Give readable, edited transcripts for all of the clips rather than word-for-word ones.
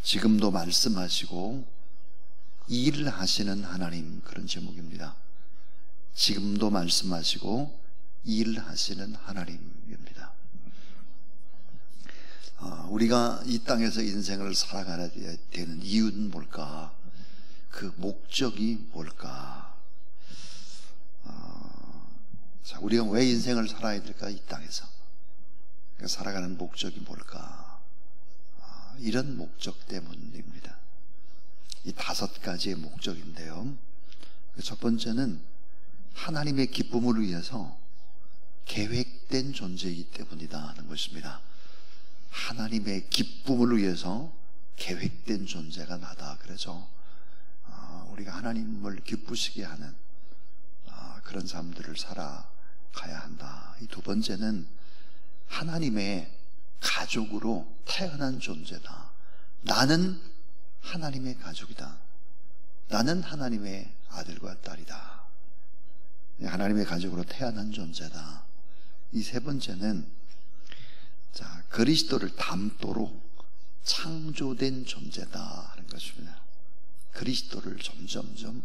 지금도 말씀하시고 일하시는 하나님, 그런 제목입니다. 지금도 말씀하시고 일하시는 하나님입니다. 우리가 이 땅에서 인생을 살아가야 되는 이유는 뭘까? 그 목적이 뭘까? 자, 우리가 왜 인생을 살아야 될까? 이 땅에서 살아가는 목적이 뭘까? 이런 목적 때문입니다. 이 5가지의 목적인데요, 첫 번째는 하나님의 기쁨을 위해서 계획된 존재이기 때문이다 하는 것입니다. 하나님의 기쁨을 위해서 계획된 존재가 나다. 그래서 우리가 하나님을 기쁘시게 하는 그런 삶들을 살아가야 한다. 이 두 번째는 하나님의 가족으로 태어난 존재다. 나는 하나님의 가족이다. 나는 하나님의 아들과 딸이다. 하나님의 가족으로 태어난 존재다. 이 세 번째는 그리스도를 닮도록 창조된 존재다 하는 것입니다. 그리스도를 점점점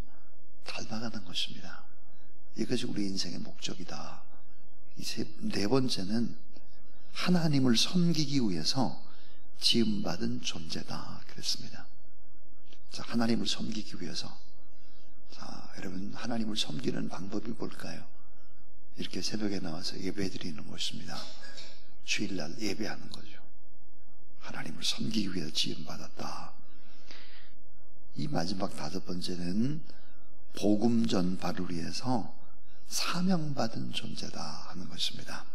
닮아가는 것입니다. 이것이 우리 인생의 목적이다. 이 네 번째는 하나님을 섬기기 위해서 지음받은 존재다 그랬습니다. 하나님을 섬기기 위해서. 여러분, 하나님을 섬기는 방법이 뭘까요? 이렇게 새벽에 나와서 예배드리는 것입니다. 주일날 예배하는 거죠. 하나님을 섬기기 위해서 지음받았다. 이 마지막 5번째는 복음 전파를 위해서 사명받은 존재다 하는 것입니다.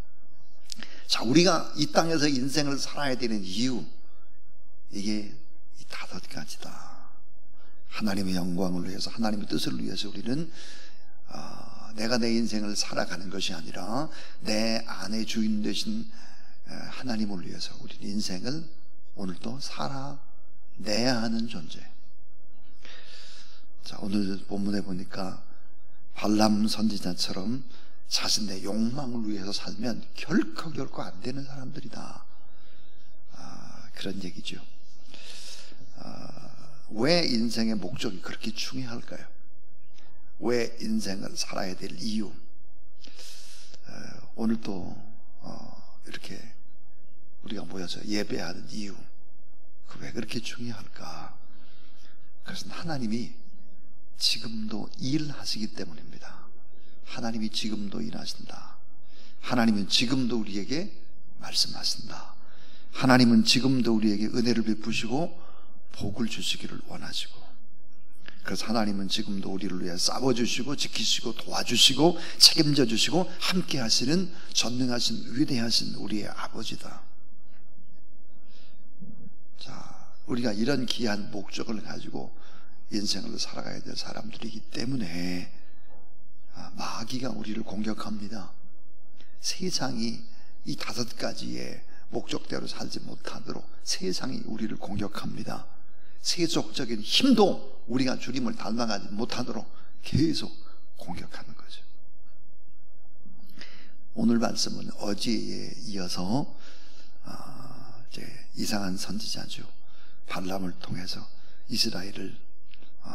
자, 우리가 이 땅에서 인생을 살아야 되는 이유, 이게 이 5가지다. 하나님의 영광을 위해서, 하나님의 뜻을 위해서 우리는 내가 내 인생을 살아가는 것이 아니라 내 안에 주인 되신 하나님을 위해서 우리는 인생을 오늘도 살아내야 하는 존재. 자, 오늘 본문에 보니까 발람 선지자처럼 자신의 욕망을 위해서 살면 결코 안 되는 사람들이다. 그런 얘기죠. 왜 인생의 목적이 그렇게 중요할까요? 왜 인생을 살아야 될 이유? 오늘도 이렇게 우리가 모여서 예배하는 이유, 왜 그렇게 중요할까? 그것은 하나님이 지금도 일하시기 때문입니다. 하나님이 지금도 일하신다. 하나님은 지금도 우리에게 말씀하신다. 하나님은 지금도 우리에게 은혜를 베푸시고 복을 주시기를 원하시고, 그래서 하나님은 지금도 우리를 위해 싸워주시고 지키시고 도와주시고 책임져 주시고 함께 하시는 전능하신 위대하신 우리의 아버지다. 자, 우리가 이런 귀한 목적을 가지고 인생을 살아가야 될 사람들이기 때문에 마귀가 우리를 공격합니다. 세상이 이 5가지의 목적대로 살지 못하도록 세상이 우리를 공격합니다. 세속적인 힘도 우리가 주님을 닮아가지 못하도록 계속 공격하는 거죠. 오늘 말씀은 어제에 이어서 이제 이상한 선지자죠. 발람을 통해서 이스라엘을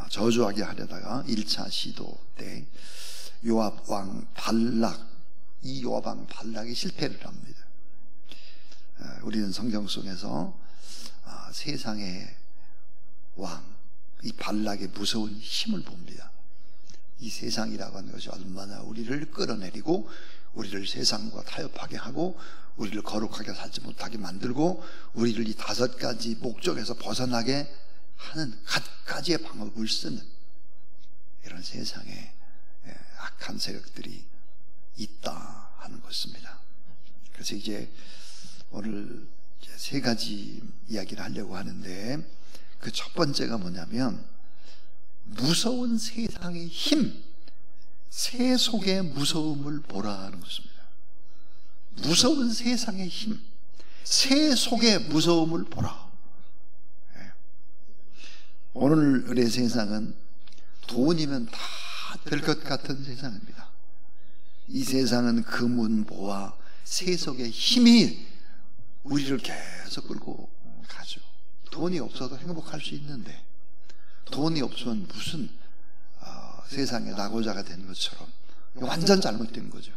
저주하게 하려다가 1차 시도 때 요압 왕 발락, 이 요압 왕 발락이 실패를 합니다. 우리는 성경 속에서 세상의 왕, 이 발락의 무서운 힘을 봅니다. 이 세상이라고 하는 것이 얼마나 우리를 끌어내리고 우리를 세상과 타협하게 하고 우리를 거룩하게 살지 못하게 만들고 우리를 이 5가지 목적에서 벗어나게 하는 갖가지의 방법을 쓰는 이런 세상에 악한 세력들이 있다 하는 것입니다. 그래서 이제 오늘 3가지 이야기를 하려고 하는데, 그 첫 번째가 뭐냐면 무서운 세상의 힘, 세속의 무서움을 보라 하는 것입니다. 무서운 세상의 힘, 세속의 무서움을 보라. 오늘의 세상은 돈이면 다 될 것 같은 세상입니다. 이 세상은 금은보화 세속의 힘이 우리를 계속 끌고 가죠. 돈이 없어도 행복할 수 있는데, 돈이 없으면 무슨 세상에 낙오자가 된 것처럼 완전 잘못된 거죠.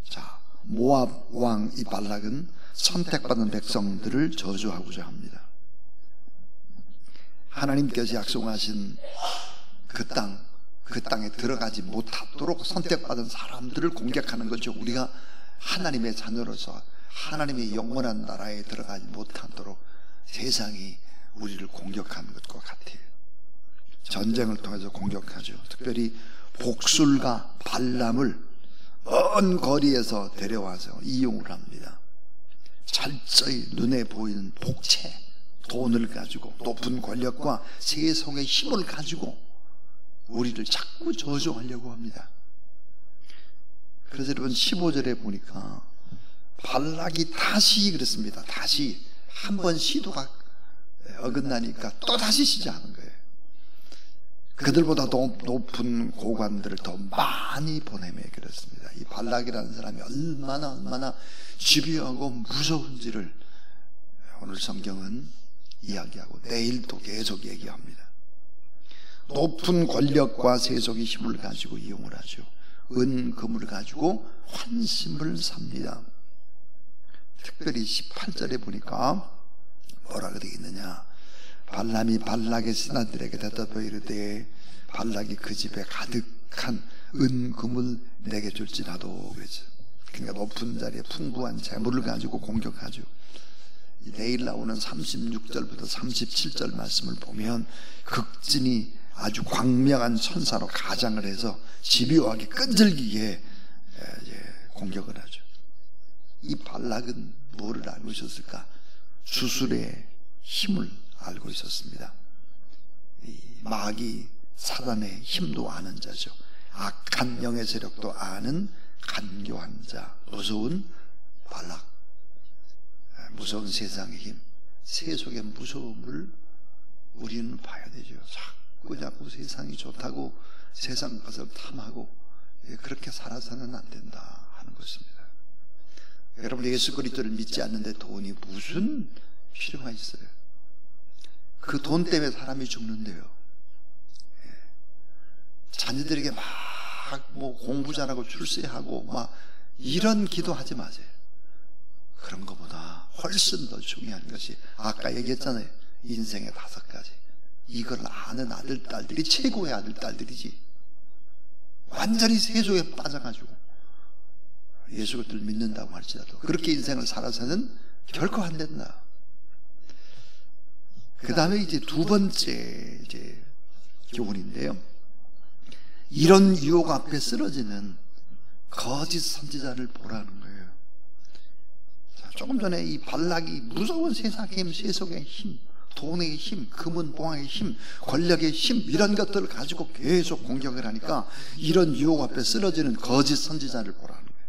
자, 모압 왕 이 발락은 선택받은 백성들을 저주하고자 합니다. 하나님께서 약속하신 그 땅에 들어가지 못하도록 선택받은 사람들을 공격하는 거죠. 우리가 하나님의 자녀로서 하나님의 영원한 나라에 들어가지 못하도록 세상이 우리를 공격하는 것과 같아요. 전쟁을 통해서 공격하죠. 특별히 복술과 발람을 먼 거리에서 데려와서 이용을 합니다. 철저히 눈에 보이는 복채, 돈을 가지고 높은 권력과 세속의 힘을 가지고 우리를 자꾸 저주하려고 합니다. 그래서 여러분 15절에 보니까 발락이 다시 그랬습니다. 다시 한 번 시도가 어긋나니까 또 다시 시작하는 거예요. 그들보다 더 높은 고관들을 더 많이 보내며 그랬습니다. 이 발락이라는 사람이 얼마나 집요하고 무서운지를 오늘 성경은 이야기하고 내일도 계속 얘기합니다. 높은 권력과 세속의 힘을 가지고 이용을 하죠. 은, 금을 가지고 환심을 삽니다. 특별히 18절에 보니까 뭐라고 되어 있느냐. 발람이 발락의 신하들에게 대답하여 이르되 발락이 그 집에 가득한 은, 금을 내게 줄지라도 그랬죠. 그러니까 높은 자리에 풍부한 재물을 가지고 공격하죠. 내일 나오는 36절부터 37절 말씀을 보면 극진히 아주 광명한 천사로 가장을 해서 집요하게 끈질기게 공격을 하죠. 이 발락은 뭐를 알고 있었을까? 주술의 힘을 알고 있었습니다. 이 마귀 사단의 힘도 아는 자죠. 악한 영의 세력도 아는 간교한 자, 무서운 발락, 무서운 세상의 힘, 세속의 무서움을 우리는 봐야 되죠. 자꾸 세상이 좋다고 세상 것을 탐하고 그렇게 살아서는 안 된다 하는 것입니다. 여러분, 예수 그리스도를 믿지 않는데 돈이 무슨 필요가 있어요? 그 돈 때문에 사람이 죽는데요. 자녀들에게 막 뭐 공부 잘하고 출세하고 막 이런 기도하지 마세요. 그런 것보다 훨씬 더 중요한 것이 아까 얘기했잖아요. 인생의 5가지. 이걸 아는 아들, 딸들이 최고의 아들, 딸들이지. 완전히 세속에 빠져가지고 예수 그리스도를 믿는다고 할지라도 그렇게 인생을 살아서는 결코 안 된다. 그 다음에 이제 두 번째 교훈인데요. 이런 유혹 앞에 쓰러지는 거짓 선지자를 보라는 거예요. 자, 조금 전에 이 발락이 무서운 세상의 힘, 세속의 힘, 돈의 힘, 금은 봉황의 힘, 권력의 힘 이런 것들을 가지고 계속 공격을 하니까 이런 유혹 앞에 쓰러지는 거짓 선지자를 보라는 거예요.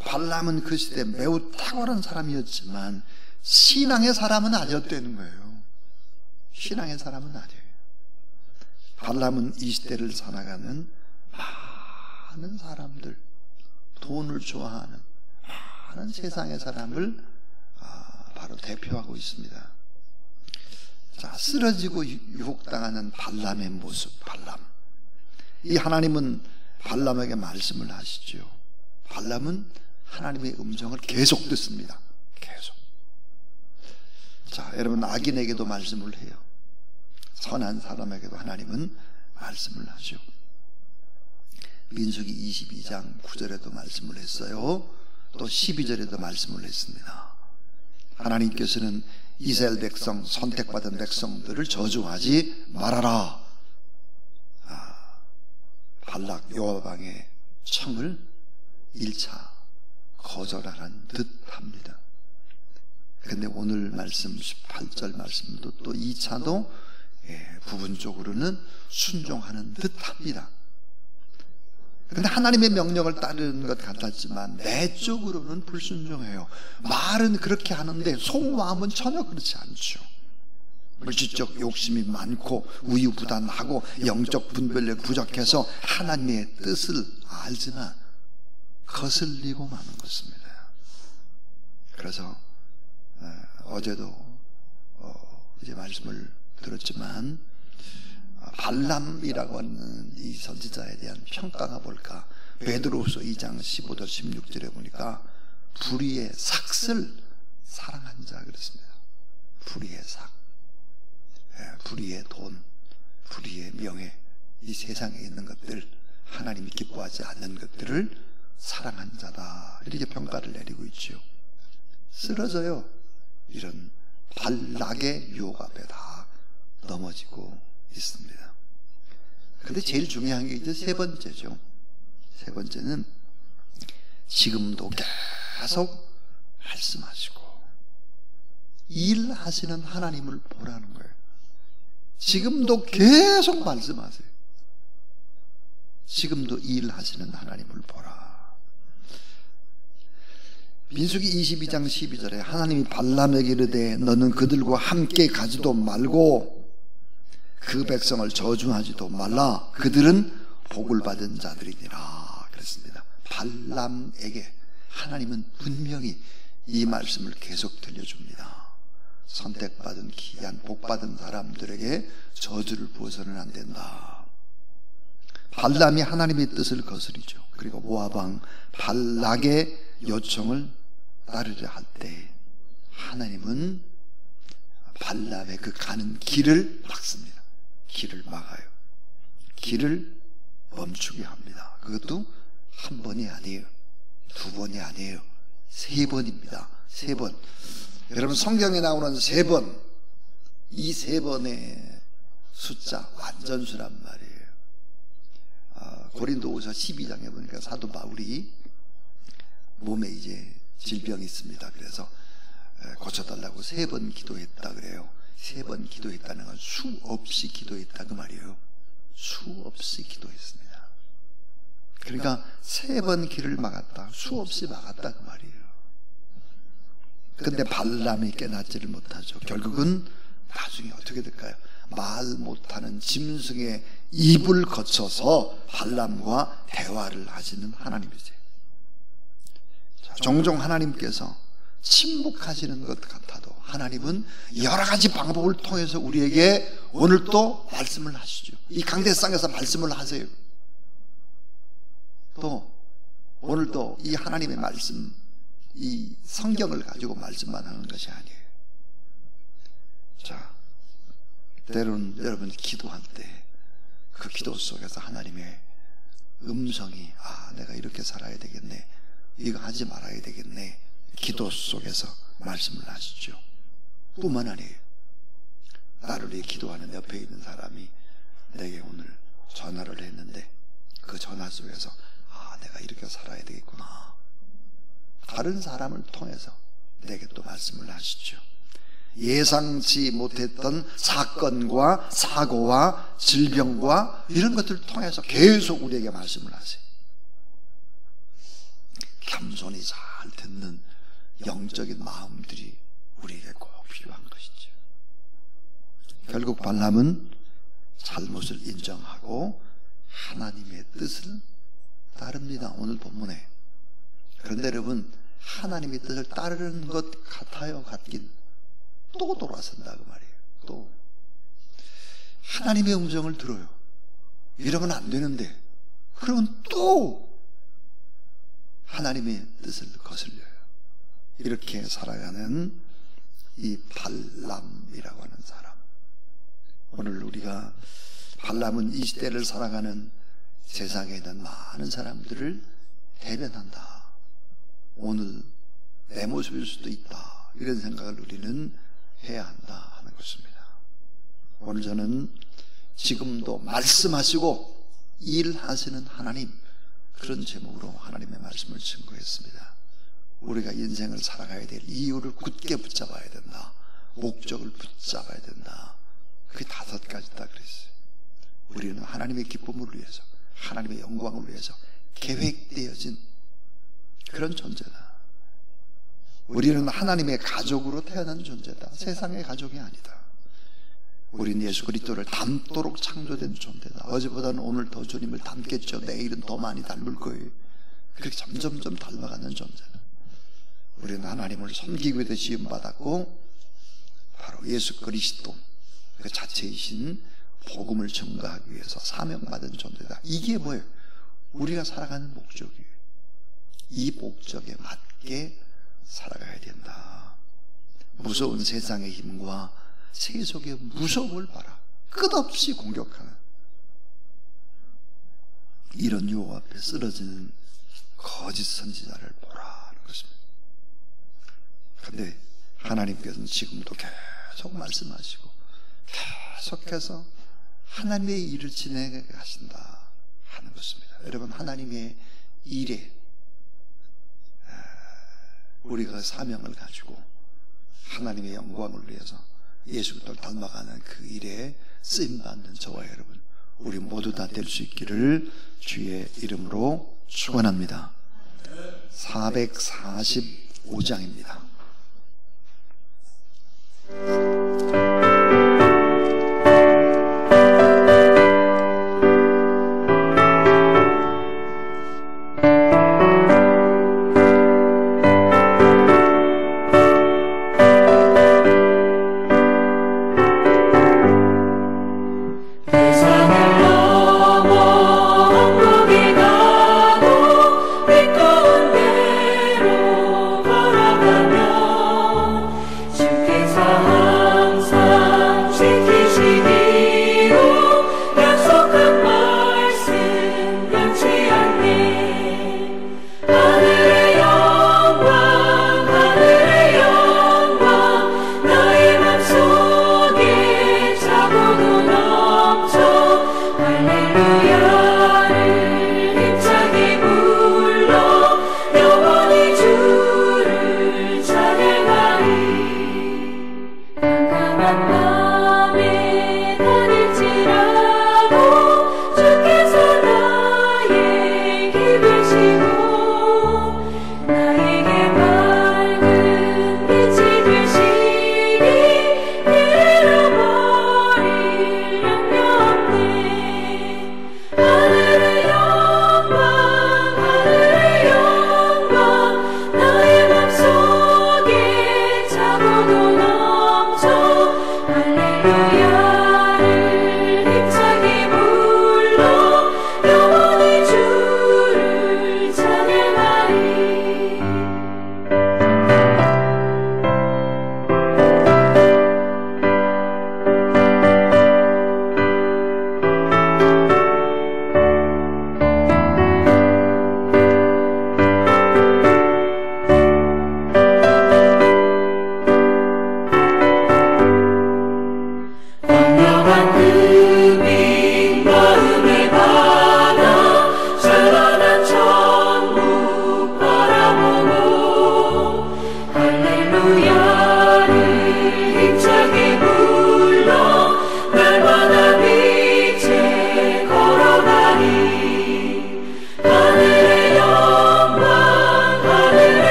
발람은 그 시대에 매우 탁월한 사람이었지만 신앙의 사람은 아니었다는 거예요. 신앙의 사람은 아니에요. 발람은 이 시대를 살아가는 많은 사람들, 돈을 좋아하는 많은 세상의 사람을 바로 대표하고 있습니다. 자, 쓰러지고 유혹당하는 발람의 모습, 발람. 이 하나님은 발람에게 말씀을 하시죠. 발람은 하나님의 음성을 계속 듣습니다. 계속. 자, 여러분, 악인에게도 말씀을 해요. 선한 사람에게도 하나님은 말씀을 하죠. 민수기 22장 9절에도 말씀을 했어요. 또 12절에도 말씀을 했습니다. 하나님께서는 이스라엘 백성, 선택받은 백성들을 저주하지 말아라. 발락 요압왕의 청을 1차 거절하는 듯 합니다. 근데 오늘 말씀 18절 말씀도 또 2차도 부분적으로는 순종하는 듯 합니다. 그런데 하나님의 명령을 따르는 것 같았지만 내적으로는 불순종해요. 말은 그렇게 하는데 속마음은 전혀 그렇지 않죠. 물질적 욕심이 많고 우유부단하고 영적 분별력이 부족해서 하나님의 뜻을 알지만 거슬리고 마는 것입니다. 그래서 어제도 말씀을 들었지만 발람이라고 하는 이 선지자에 대한 평가가 뭘까? 베드로후서 2장 15절 16절에 보니까 불의의 삭을 사랑한 자 그랬습니다. 불의의 삭, 불의의 돈, 불의의 명예, 이 세상에 있는 것들, 하나님이 기뻐하지 않는 것들을 사랑한 자다, 이렇게 평가를 내리고 있죠. 쓰러져요. 이런 발락의 유혹 앞에 다 넘어지고 있습니다. 그런데 제일 중요한 게 이제 세 번째죠. 세 번째는 지금도 계속 말씀하시고 일하시는 하나님을 보라는 거예요. 지금도 계속 말씀하세요. 지금도 일하시는 하나님을 보라. 민수기 22장 12절에 하나님이 발람에게 이르되 너는 그들과 함께 가지도 말고 그 백성을 저주하지도 말라. 그들은 복을 받은 자들이니라 그랬습니다. 발람에게 하나님은 분명히 이 말씀을 계속 들려줍니다. 선택받은 귀한 복받은 사람들에게 저주를 부어서는 안 된다. 발람이 하나님의 뜻을 거스리죠. 그리고 모압 왕 발락의 요청을 따르려 할 때 하나님은 발람의 그 가는 길을 막습니다. 길을 막아요. 길을 멈추게 합니다. 그것도 한 번이 아니에요. 두 번이 아니에요. 세 번입니다. 세 번. 여러분 성경에 나오는 세 번, 이 세 번의 숫자 완전수란 말이에요. 고린도후서 12장에 보니까 사도 바울이 몸에 이제 질병이 있습니다. 그래서 고쳐달라고 세 번 기도했다 그래요. 세 번 기도했다는 건 수없이 기도했다 그 말이에요. 수없이 기도했습니다. 그러니까 세 번 길을 막았다, 수없이 막았다 그 말이에요. 근데 발람이 깨닫지를 못하죠. 결국은 나중에 어떻게 될까요? 말 못하는 짐승의 입을 거쳐서 발람과 대화를 하시는 하나님이세요. 종종 하나님께서 침묵하시는 것 같아도 하나님은 여러 가지 방법을 통해서 우리에게 오늘 또 말씀을 하시죠. 이 강대상에서 말씀을 하세요. 또 오늘도 이 하나님의 말씀, 이 성경을 가지고 말씀만 하는 것이 아니에요. 자, 때로는 여러분 기도할 때 그 기도 속에서 하나님의 음성이 내가 이렇게 살아야 되겠네, 이거 하지 말아야 되겠네, 기도 속에서 말씀을 하시죠. 뿐만 아니에요. 나를 위해 기도하는 옆에 있는 사람이 내게 오늘 전화를 했는데 그 전화 속에서 내가 이렇게 살아야 되겠구나, 다른 사람을 통해서 내게 또 말씀을 하시죠. 예상치 못했던 사건과 사고와 질병과 이런 것들을 통해서 계속 우리에게 말씀을 하세요. 겸손히 잘 듣는 영적인 마음들이 우리에게 꼭 필요한 것이죠. 결국 발람은 잘못을 인정하고 하나님의 뜻을 따릅니다. 오늘 본문에. 그런데 여러분, 하나님의 뜻을 따르는 것 같아요. 같긴 또 돌아선다 그 말이에요. 또 하나님의 음성을 들어요. 이러면 안 되는데 그러면 또 하나님의 뜻을 거슬려요. 이렇게 살아가는 이 발람이라고 하는 사람. 오늘 우리가 발람은 이 시대를 살아가는 세상에 있는 많은 사람들을 대변한다. 오늘 내 모습일 수도 있다. 이런 생각을 우리는 해야 한다 하는 것입니다. 오늘 저는 지금도 말씀하시고 일하시는 하나님, 그런 제목으로 하나님의 말씀을 증거했습니다. 우리가 인생을 살아가야 될 이유를 굳게 붙잡아야 된다. 목적을 붙잡아야 된다. 그게 5가지다 그랬어요. 우리는 하나님의 기쁨을 위해서, 하나님의 영광을 위해서 계획되어진 그런 존재다. 우리는 하나님의 가족으로 태어난 존재다. 세상의 가족이 아니다. 우리는 예수 그리스도를 닮도록 창조된 존재다. 어제보다는 오늘 더 주님을 닮겠죠. 내일은 더 많이 닮을 거예요. 그렇게 점점점 닮아가는 존재다. 우리는 하나님을 섬기기 위해 지음받았고 바로 예수 그리스도, 그 자체이신 복음을 증거하기 위해서 사명받은 존재다. 이게 뭐예요? 우리가 살아가는 목적이에요. 이 목적에 맞게 살아가야 된다. 무서운 세상의 힘과 세속의 무서움을 봐라. 끝없이 공격하는 이런 유혹 앞에 쓰러지는 거짓 선지자를 보라는 것입니다. 그런데 하나님께서는 지금도 계속 말씀하시고 계속해서 하나님의 일을 진행해 가신다 하는 것입니다. 여러분, 하나님의 일에 우리가 사명을 가지고 하나님의 영광을 위해서 예수 그리스도를 닮아가는 그 일에 쓰임받는 저와 여러분, 우리 모두 다 될 수 있기를 주의 이름으로 축원합니다. 445장입니다.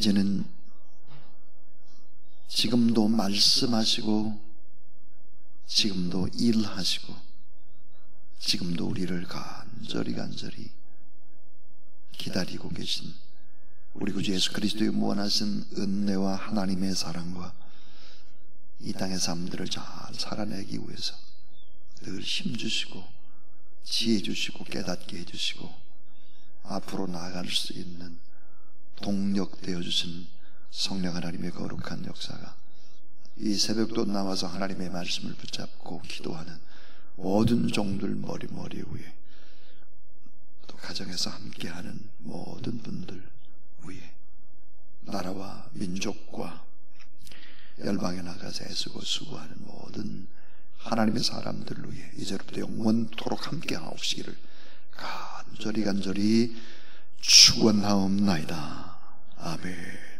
이제는 지금도 말씀하시고 지금도 일하시고 지금도 우리를 간절히 기다리고 계신 우리 구주 예수 그리스도의 무한하신 은혜와 하나님의 사랑과 이 땅의 삶들을 잘 살아내기 위해서 늘 힘주시고 지혜 주시고 깨닫게 해주시고 앞으로 나아갈 수 있는 동력 되어주신 성령 하나님의 거룩한 역사가 이 새벽도 나와서 하나님의 말씀을 붙잡고 기도하는 모든 종들 머리 위에, 또 가정에서 함께하는 모든 분들 위에, 나라와 민족과 열방에 나가서 애쓰고 수고하는 모든 하나님의 사람들 위에 이제부터 영원토록 함께하옵시기를 간절히 축원하옵나이다. 아멘.